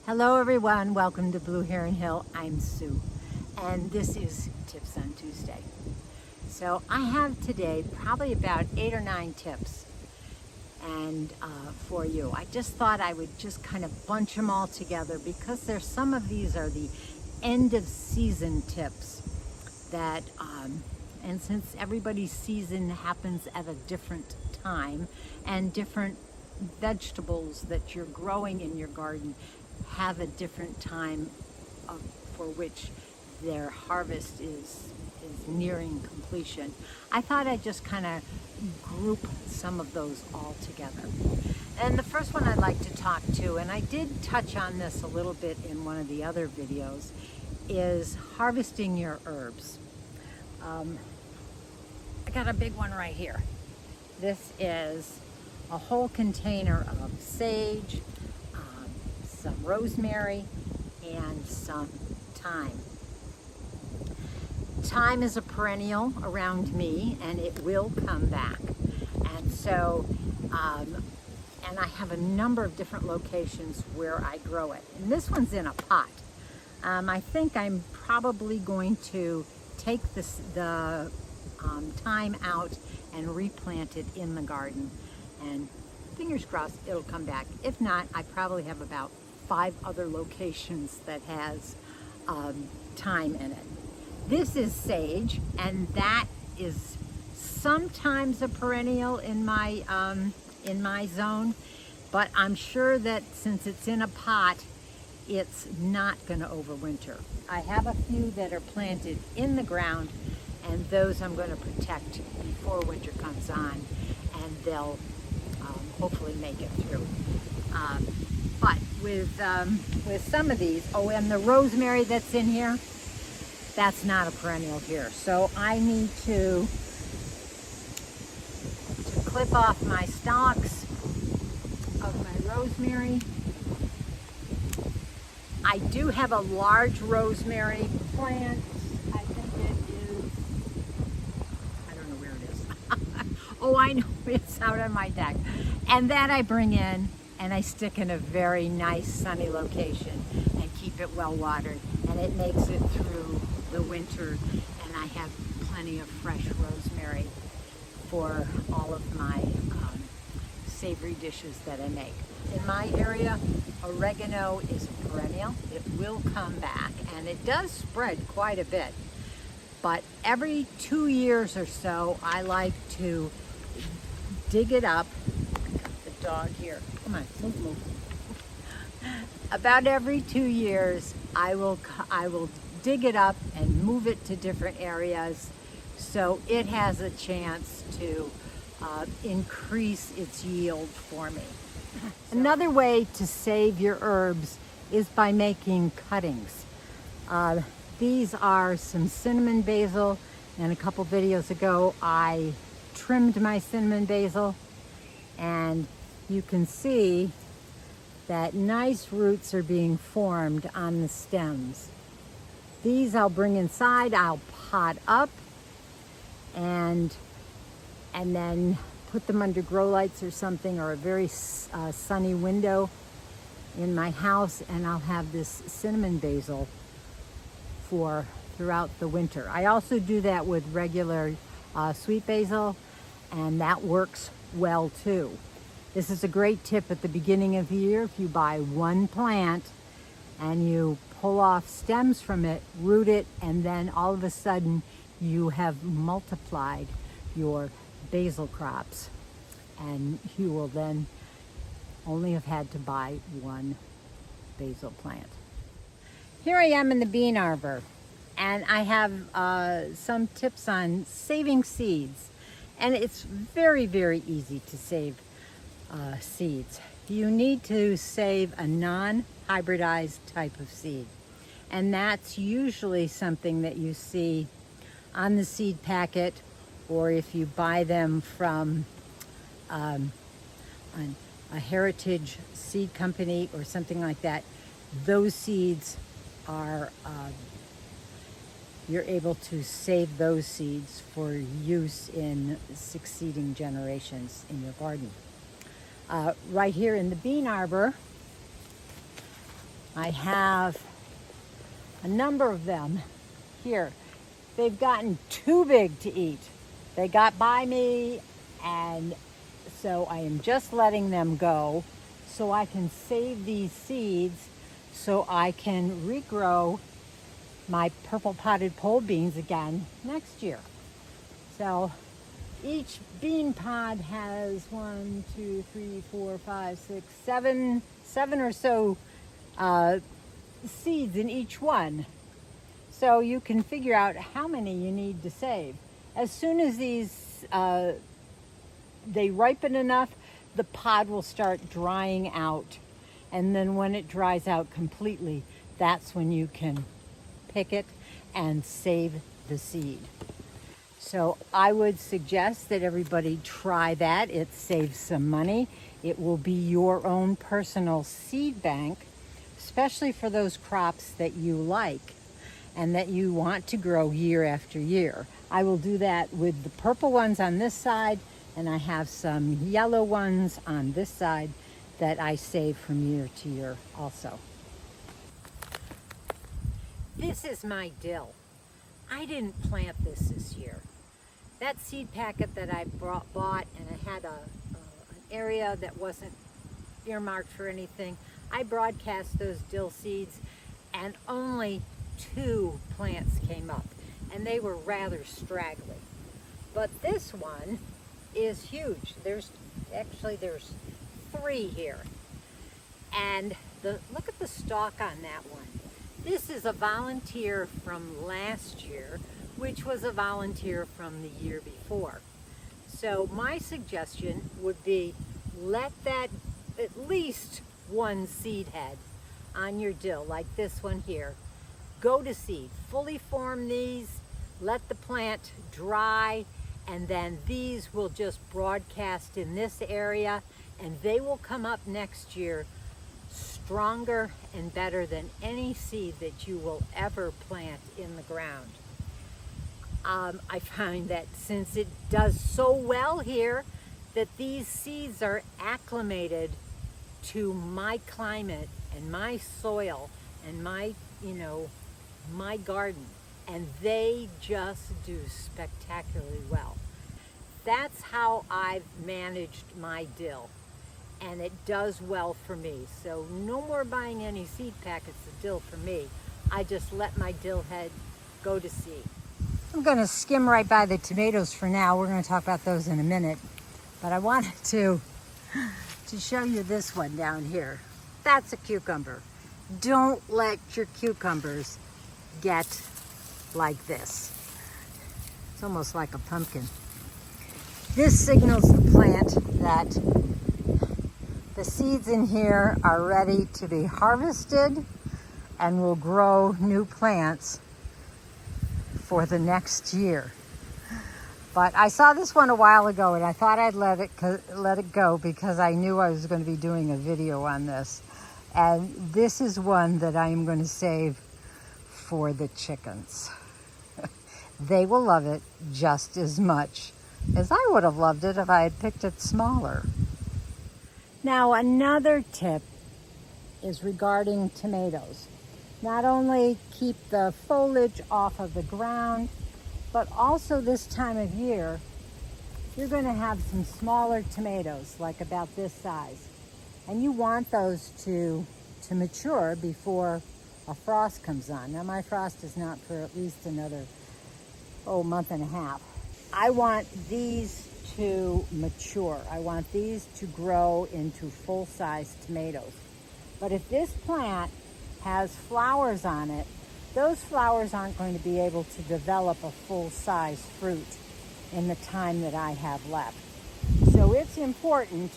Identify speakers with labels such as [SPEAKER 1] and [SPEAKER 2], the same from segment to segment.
[SPEAKER 1] Hello everyone, welcome to Blue Heron Hill. I'm Sue and this is Tips on Tuesday. So I have today probably about 8 or 9 tips and for you. I just thought I would just kind of bunch them all together because there's some of these are the end of season tips that and since everybody's season happens at a different time and different vegetables that you're growing in your garden have a different time for which their harvest is nearing completion. I thought I'd just kind of group some of those all together. And the first one I'd like to talk to, and I did touch on this a little bit in one of the other videos, is harvesting your herbs. I got a big one right here. This is a whole container of sage, some rosemary, and some thyme. Thyme is a perennial around me and it will come back. And so, and I have a number of different locations where I grow it. And this one's in a pot. I think I'm probably going to take the thyme out and replant it in the garden. And fingers crossed it'll come back. If not, I probably have about 5 other locations that has thyme in it. This is sage, and that is sometimes a perennial in my zone, but I'm sure that since it's in a pot, it's not going to overwinter. I have a few that are planted in the ground, and those I'm going to protect before winter comes on, and they'll hopefully make it through. But with some of these, oh, and the rosemary that's in here, that's not a perennial here. So I need to clip off my stalks of my rosemary. I do have a large rosemary plant. I think it is, I don't know where it is. Oh, I know, it's out on my deck. And that I bring in and I stick in a very nice sunny location and keep it well watered, and it makes it through the winter, and I have plenty of fresh rosemary for all of my savory dishes that I make. In my area, oregano is a perennial. It will come back, and it does spread quite a bit. But every 2 years or so, I like to dig it up. The dog here, come on, move. About every 2 years, I will dig it up and move it to different areas so it has a chance to increase its yield for me. Another way to save your herbs is by making cuttings. These are some cinnamon basil, and a couple videos ago I trimmed my cinnamon basil, and you can see that nice roots are being formed on the stems. These I'll bring inside, I'll pot up and then put them under grow lights or something, or a very sunny window in my house, and I'll have this cinnamon basil for throughout the winter. I also do that with regular sweet basil, and that works well too. This is a great tip at the beginning of the year. If you buy one plant and you pull off stems from it, root it, and then all of a sudden you have multiplied your basil crops, and you will then only have had to buy one basil plant. Here I am in the bean arbor, and I have some tips on saving seeds, and it's very, very easy to save seeds. You need to save a non-hybridized type of seed, and that's usually something that you see on the seed packet, or if you buy them from a heritage seed company or something like that. Those seeds are you're able to save those seeds for use in succeeding generations in your garden. Right here in the bean arbor, I have a number of them here. They've gotten too big to eat. They got by me, and so I am just letting them go so I can save these seeds so I can regrow my purple potted pole beans again next year. So each bean pod has 1, 2, 3, 4, 5, 6, 7 or so seeds in each one. So you can figure out how many you need to save. As soon as these they ripen enough, the pod will start drying out. And then when it dries out completely, that's when you can pick it and save the seed. So I would suggest that everybody try that. It saves some money. It will be your own personal seed bank, especially for those crops that you like and that you want to grow year after year. I will do that with the purple ones on this side, and I have some yellow ones on this side that I save from year to year also. This is my dill. I didn't plant this year. That seed packet that I bought, and I had an area that wasn't earmarked for anything, I broadcast those dill seeds, and only 2 plants came up, and they were rather straggly. But this one is huge. There's 3 here, and look at the stalk on that one. This is a volunteer from last year, which was a volunteer from the year before. So my suggestion would be let that at least 1 seed head on your dill, like this one here, go to seed. Fully form these, let the plant dry, and then these will just broadcast in this area, and they will come up next year stronger and better than any seed that you will ever plant in the ground. I find that since it does so well here, that these seeds are acclimated to my climate and my soil and my garden, and they just do spectacularly well. That's how I've managed my dill, and it does well for me. So no more buying any seed packets of dill for me. I just let my dill head go to seed. I'm going to skim right by the tomatoes for now. We're going to talk about those in a minute. But I wanted to show you this one down here. That's a cucumber. Don't let your cucumbers get like this. It's almost like a pumpkin. This signals the plant that the seeds in here are ready to be harvested and will grow new plants for the next year. But I saw this one a while ago, and I thought I'd let it go because I knew I was going to be doing a video on this. And this is one that I'm going to save for the chickens. They will love it just as much as I would have loved it if I had picked it smaller. Now, another tip is regarding tomatoes. Not only keep the foliage off of the ground, but also this time of year, you're going to have some smaller tomatoes, like about this size. And you want those to mature before a frost comes on. Now, my frost is not for at least another, month and a half. I want these to mature. I want these to grow into full-size tomatoes. But if this plant has flowers on it, those flowers aren't going to be able to develop a full-size fruit in the time that I have left. So it's important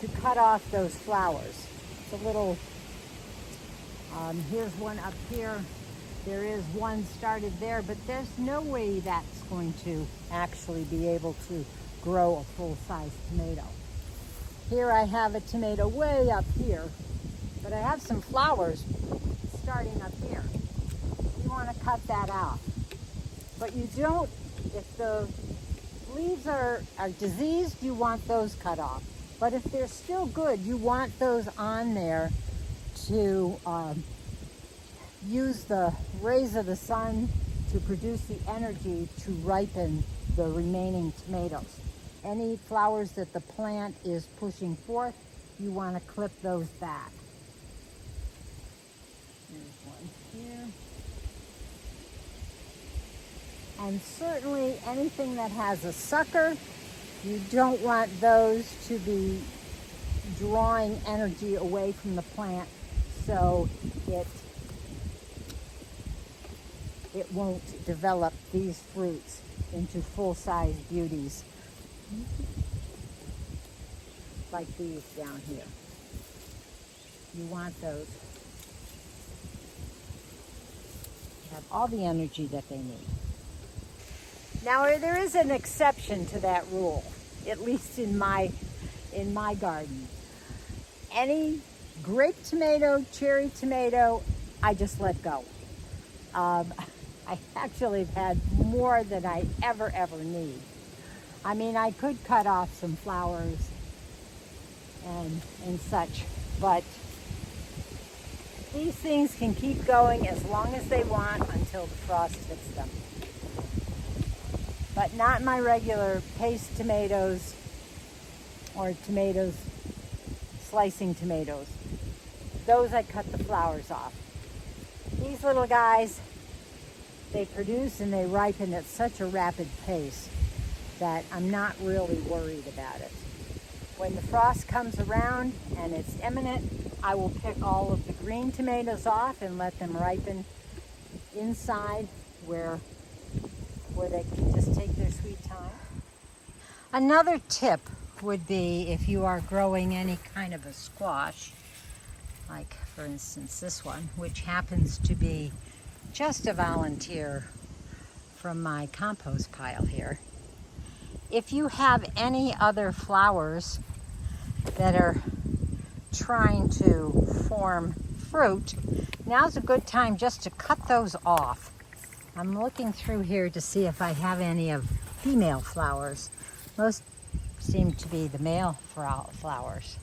[SPEAKER 1] to cut off those flowers. It's a little, here's one up here. There is one started there, but there's no way that's going to actually be able to grow a full-size tomato. Here I have a tomato way up here, but I have some flowers starting up here. You want to cut that off. But you don't, if the leaves are diseased, you want those cut off. But if they're still good, you want those on there to use the rays of the sun to produce the energy to ripen the remaining tomatoes. Any flowers that the plant is pushing forth, you want to clip those back. There's one here. And certainly anything that has a sucker, you don't want those to be drawing energy away from the plant, so it won't develop these fruits into full-size beauties like these down here. You want those to have all the energy that they need. Now there is an exception to that rule, at least in my garden. Any grape tomato, cherry tomato, I just let go. I actually have had more than I ever need. I mean, I could cut off some flowers and such, but these things can keep going as long as they want until the frost hits them. But not my regular paste tomatoes or tomatoes, slicing tomatoes. Those I cut the flowers off. These little guys, they produce and they ripen at such a rapid pace that I'm not really worried about it. When the frost comes around and it's imminent, I will pick all of the green tomatoes off and let them ripen inside where they can just take their sweet time. Another tip would be if you are growing any kind of a squash, like for instance this one, which happens to be just a volunteer from my compost pile here. If you have any other flowers that are trying to form fruit, now's a good time just to cut those off. I'm looking through here to see if I have any of female flowers. Most seem to be the male flowers.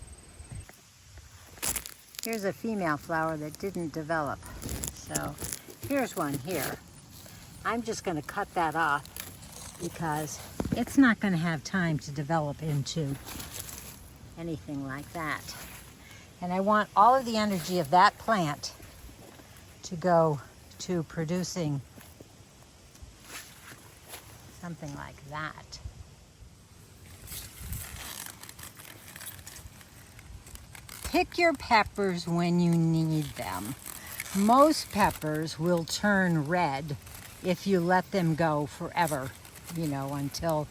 [SPEAKER 1] Here's a female flower that didn't develop. So here's one here. I'm just going to cut that off because it's not going to have time to develop into anything like that. And I want all of the energy of that plant to go to producing something like that. Pick your peppers when you need them. Most peppers will turn red if you let them go forever, until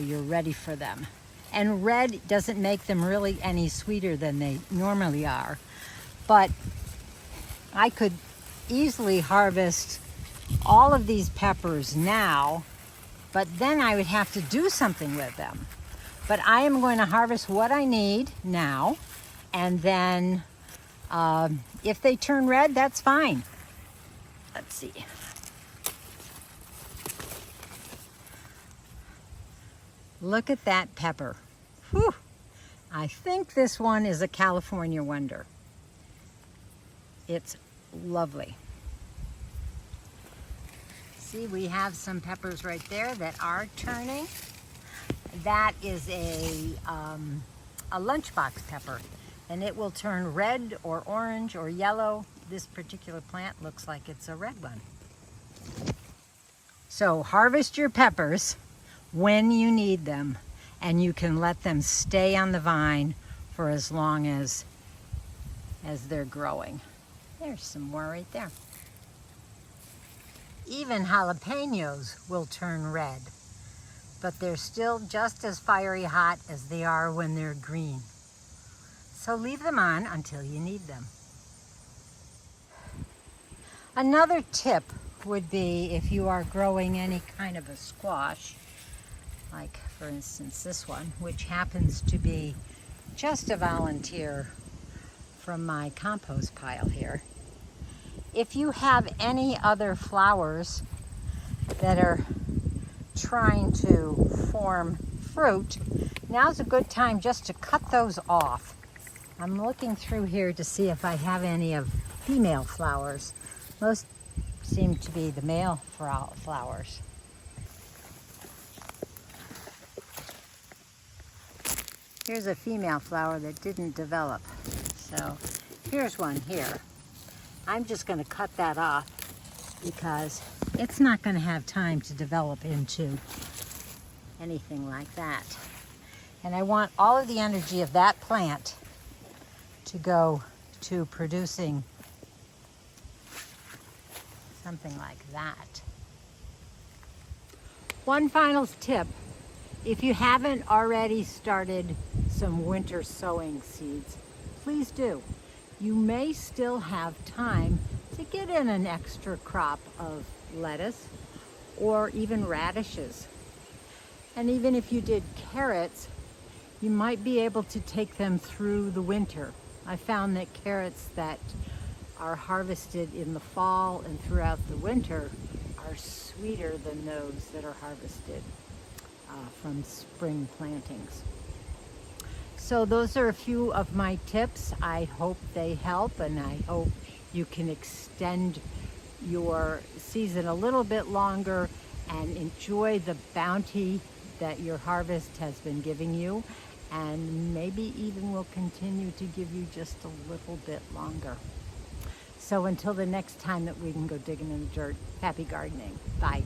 [SPEAKER 1] you're ready for them. And red doesn't make them really any sweeter than they normally are. But I could easily harvest all of these peppers now, but then I would have to do something with them. But I am going to harvest what I need now, and then if they turn red, that's fine. Let's see. Look at that pepper. Whew. I think this one is a California Wonder. It's lovely. See, we have some peppers right there that are turning. That is a lunchbox pepper, and it will turn red or orange or yellow. This particular plant looks like it's a red one. So harvest your peppers when you need them, and you can let them stay on the vine for as long as they're growing. There's some more right there. Even jalapenos will turn red, but they're still just as fiery hot as they are when they're green. So leave them on until you need them. Another tip would be if you are growing any kind of a squash, like for instance this one, which happens to be just a volunteer from my compost pile here. If you have any other flowers that are trying to form fruit, now's a good time just to cut those off. I'm looking through here to see if I have any of female flowers. Most seem to be the male flowers. Here's a female flower that didn't develop. So here's one here. I'm just going to cut that off because it's not going to have time to develop into anything like that. And I want all of the energy of that plant to go to producing something like that. One final tip. If you haven't already started some winter sowing seeds, please do. You may still have time to get in an extra crop of lettuce or even radishes. And even if you did carrots, you might be able to take them through the winter. I found that carrots that are harvested in the fall and throughout the winter are sweeter than those that are harvested from spring plantings. So those are a few of my tips. I hope they help, and I hope you can extend your season a little bit longer and enjoy the bounty that your harvest has been giving you, and maybe even will continue to give you just a little bit longer. So until the next time that we can go digging in the dirt, happy gardening. Bye.